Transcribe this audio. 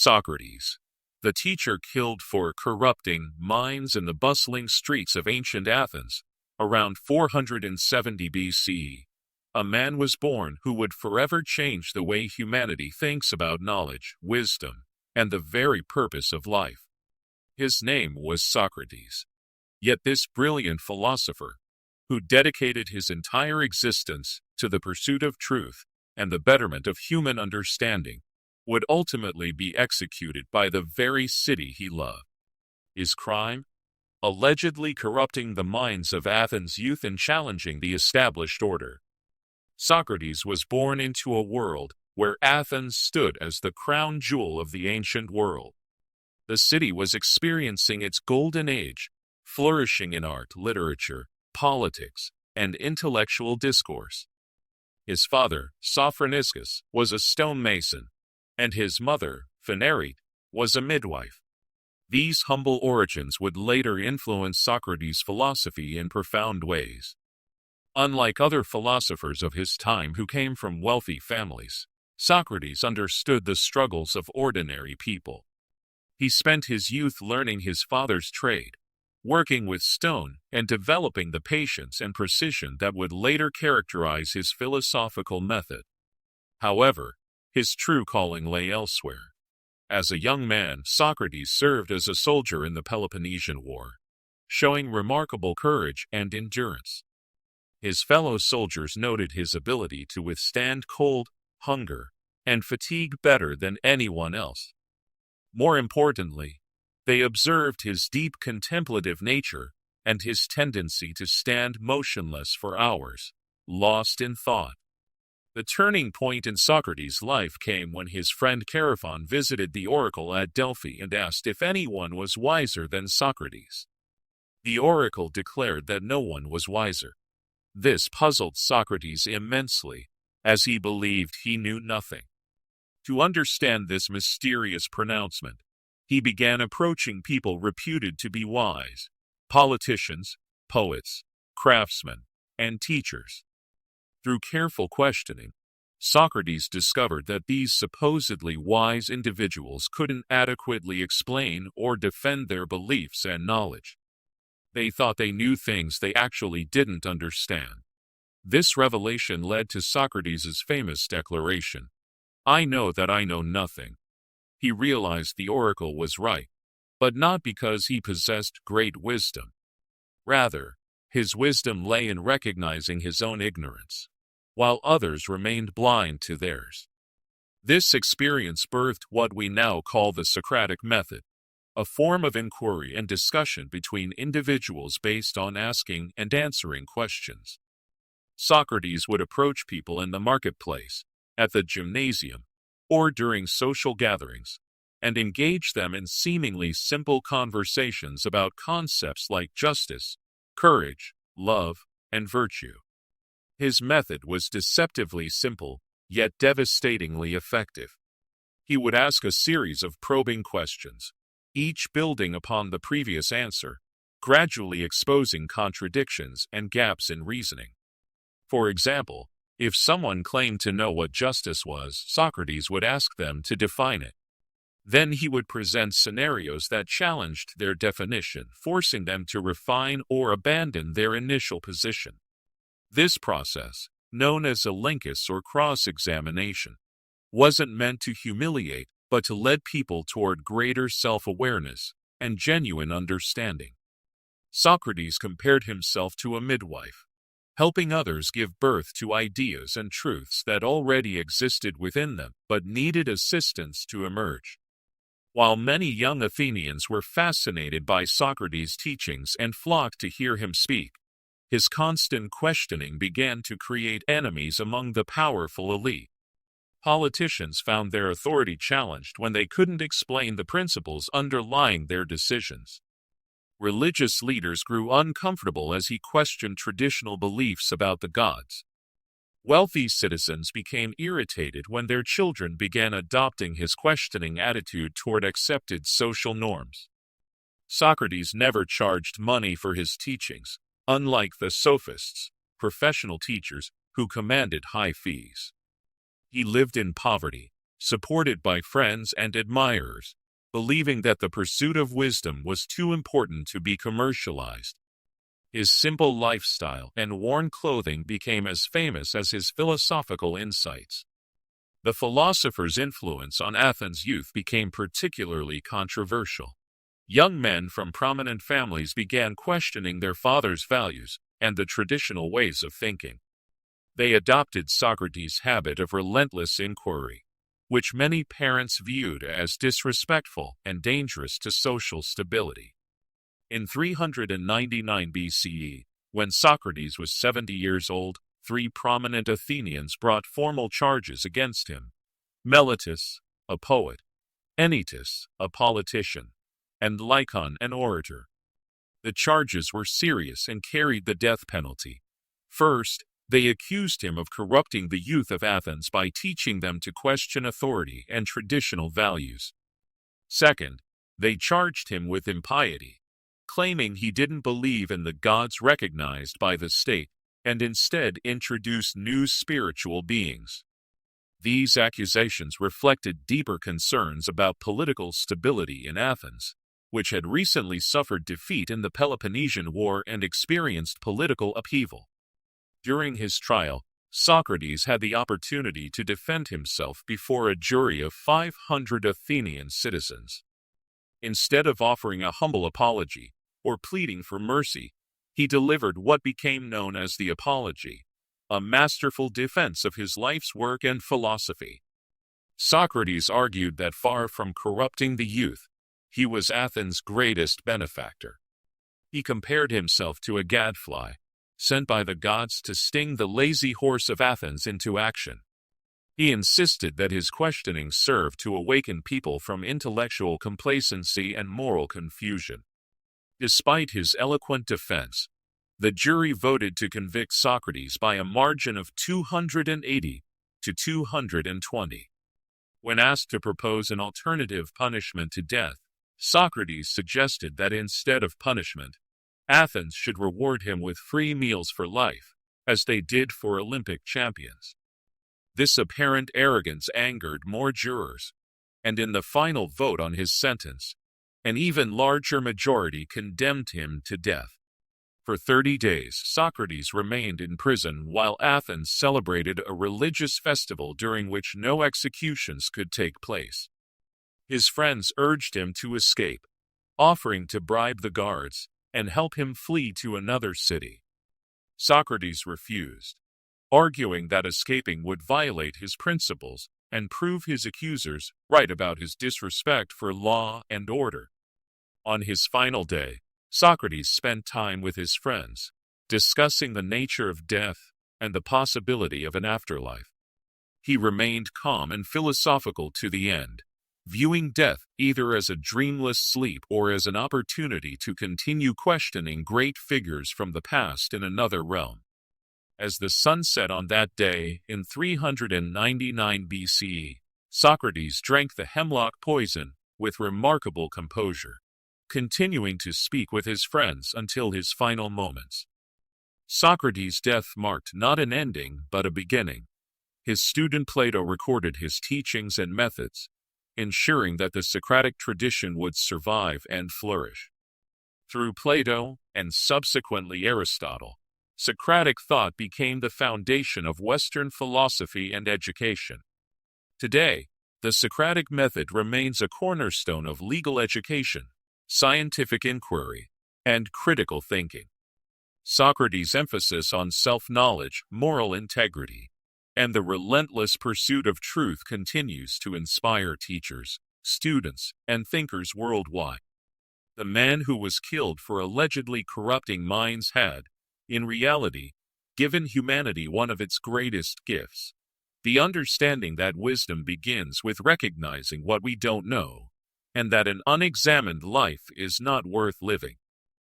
Socrates, the teacher killed for corrupting minds in the bustling streets of ancient Athens, around 470 BCE. A man was born who would forever change the way humanity thinks about knowledge, wisdom, and the very purpose of life. His name was Socrates. Yet this brilliant philosopher, who dedicated his entire existence to the pursuit of truth and the betterment of human understanding, would ultimately be executed by the very city he loved. His crime? Allegedly corrupting the minds of Athens' youth and challenging the established order. Socrates was born into a world where Athens stood as the crown jewel of the ancient world. The city was experiencing its golden age, flourishing in art, literature, politics, and intellectual discourse. His father, Socrates, was a stonemason, and his mother, Phanerete, was a midwife. These humble origins would later influence Socrates' philosophy in profound ways. Unlike other philosophers of his time who came from wealthy families, Socrates understood the struggles of ordinary people. He spent his youth learning his father's trade, working with stone, and developing the patience and precision that would later characterize his philosophical method. However, his true calling lay elsewhere. As a young man, Socrates served as a soldier in the Peloponnesian War, showing remarkable courage and endurance. His fellow soldiers noted his ability to withstand cold, hunger, and fatigue better than anyone else. More importantly, they observed his deep contemplative nature and his tendency to stand motionless for hours, lost in thought. The turning point in Socrates' life came when his friend Chaerephon visited the oracle at Delphi and asked if anyone was wiser than Socrates. The oracle declared that no one was wiser. This puzzled Socrates immensely, as he believed he knew nothing. To understand this mysterious pronouncement, he began approaching people reputed to be wise: politicians, poets, craftsmen, and teachers. Through careful questioning, Socrates discovered that these supposedly wise individuals couldn't adequately explain or defend their beliefs and knowledge. They thought they knew things they actually didn't understand. This revelation led to Socrates' famous declaration, "I know that I know nothing." He realized the oracle was right, but not because he possessed great wisdom. Rather, his wisdom lay in recognizing his own ignorance, while others remained blind to theirs. This experience birthed what we now call the Socratic method, a form of inquiry and discussion between individuals based on asking and answering questions. Socrates would approach people in the marketplace, at the gymnasium, or during social gatherings, and engage them in seemingly simple conversations about concepts like justice, courage, love, and virtue. His method was deceptively simple, yet devastatingly effective. He would ask a series of probing questions, each building upon the previous answer, gradually exposing contradictions and gaps in reasoning. For example, if someone claimed to know what justice was, Socrates would ask them to define it. Then he would present scenarios that challenged their definition, forcing them to refine or abandon their initial position. This process, known as a linkus or cross-examination, wasn't meant to humiliate, but to lead people toward greater self-awareness and genuine understanding. Socrates compared himself to a midwife, helping others give birth to ideas and truths that already existed within them but needed assistance to emerge. While many young Athenians were fascinated by Socrates' teachings and flocked to hear him speak, his constant questioning began to create enemies among the powerful elite. Politicians found their authority challenged when they couldn't explain the principles underlying their decisions. Religious leaders grew uncomfortable as he questioned traditional beliefs about the gods. Wealthy citizens became irritated when their children began adopting his questioning attitude toward accepted social norms. Socrates never charged money for his teachings, unlike the sophists, professional teachers, who commanded high fees. He lived in poverty, supported by friends and admirers, believing that the pursuit of wisdom was too important to be commercialized. His simple lifestyle and worn clothing became as famous as his philosophical insights. The philosopher's influence on Athens' youth became particularly controversial. Young men from prominent families began questioning their father's values and the traditional ways of thinking. They adopted Socrates' habit of relentless inquiry, which many parents viewed as disrespectful and dangerous to social stability. In 399 BCE, when Socrates was 70 years old, 3 prominent Athenians brought formal charges against him: Meletus, a poet; Anytus, a politician; and Lycon, an orator. The charges were serious and carried the death penalty. First, they accused him of corrupting the youth of Athens by teaching them to question authority and traditional values. Second, they charged him with impiety, claiming he didn't believe in the gods recognized by the state, and instead introduced new spiritual beings. These accusations reflected deeper concerns about political stability in Athens, which had recently suffered defeat in the Peloponnesian War and experienced political upheaval. During his trial, Socrates had the opportunity to defend himself before a jury of 500 Athenian citizens. Instead of offering a humble apology or pleading for mercy, he delivered what became known as the Apology, a masterful defense of his life's work and philosophy. Socrates argued that far from corrupting the youth, he was Athens' greatest benefactor. He compared himself to a gadfly, sent by the gods to sting the lazy horse of Athens into action. He insisted that his questioning served to awaken people from intellectual complacency and moral confusion. Despite his eloquent defense, the jury voted to convict Socrates by a margin of 280 to 220. When asked to propose an alternative punishment to death, Socrates suggested that instead of punishment, Athens should reward him with free meals for life, as they did for Olympic champions. This apparent arrogance angered more jurors, and in the final vote on his sentence, an even larger majority condemned him to death. For 30 days, Socrates remained in prison while Athens celebrated a religious festival during which no executions could take place. His friends urged him to escape, offering to bribe the guards and help him flee to another city. Socrates refused, arguing that escaping would violate his principles and prove his accusers right about his disrespect for law and order. On his final day, Socrates spent time with his friends, discussing the nature of death and the possibility of an afterlife. He remained calm and philosophical to the end, viewing death either as a dreamless sleep or as an opportunity to continue questioning great figures from the past in another realm. As the sun set on that day, in 399 BCE, Socrates drank the hemlock poison with remarkable composure, continuing to speak with his friends until his final moments. Socrates' death marked not an ending but a beginning. His student Plato recorded his teachings and methods, ensuring that the Socratic tradition would survive and flourish. Through Plato, and subsequently Aristotle, Socratic thought became the foundation of Western philosophy and education. Today, the Socratic method remains a cornerstone of legal education, scientific inquiry, and critical thinking. Socrates' emphasis on self-knowledge, moral integrity, and the relentless pursuit of truth continues to inspire teachers, students, and thinkers worldwide. The man who was killed for allegedly corrupting minds had, in reality, given humanity one of its greatest gifts: the understanding that wisdom begins with recognizing what we don't know, and that an unexamined life is not worth living.